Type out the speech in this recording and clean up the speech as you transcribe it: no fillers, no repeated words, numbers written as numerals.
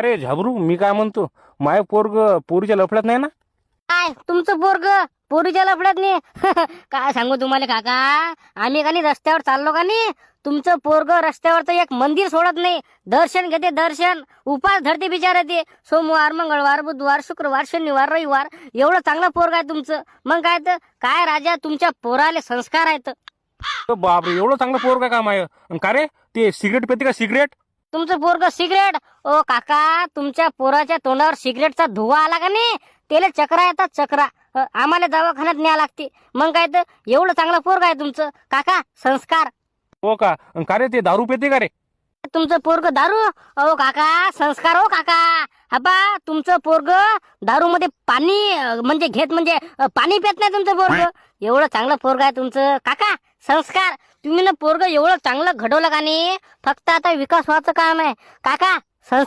अरे झाबरू, मी काय म्हणतो, माय पोरग पोरीच्या लफड्यात नाही ना? काय तुमचं पोरग पोरीच्या लफड्यात नाही? काय सांगू तुम्हाला काका, आम्ही का नाही रस्त्यावर चाललो का नाही, तुमचं पोरग रस्त्यावर तर एक मंदिर सोडत नाही. दर्शन घेते, दर्शन उपास धरते बिचारे ते. सोमवार, मंगळवार, बुधवार, शुक्रवार, शनिवार, रविवार. एवढं चांगलं पोरग आहे तुमचं. मग काय तर काय राजा, तुमच्या पोराले संस्कार आहेत. बापरे, एवढं चांगलं पोरग का माय? अन का रे, ते सिगरेट पेते का सिगरेट? तुमचं पोरग सिगरेट? ओ काका, तुमच्या पोराच्या तोंडावर सिगरेटचा धुवा आला का नाही, त्याला चक्रा येतात, चक्रा. आम्हाला दवाखान्यात न्याय लागते. मग काय तर एवढं चांगलं पोरग आहे तुमचं काका. संस्कार. हो का? अन का रे, ते दारू पेते का रे? तुमचं पोरग दारू? ओ काका, संस्कार. हो काका, हबा तुमचं पोरग दारू मध्ये पाणी म्हणजे घेत म्हणजे पाणी पित नाही तुमचं पोरग. एवढं चांगलं पोरग आहे तुमचं काका. संस्कार. तुम्ही ना पोरग एवढं चांगलं घडवलं का नाही, फक्त आता विकास व्हायचं काम आहे काका. संस्कार.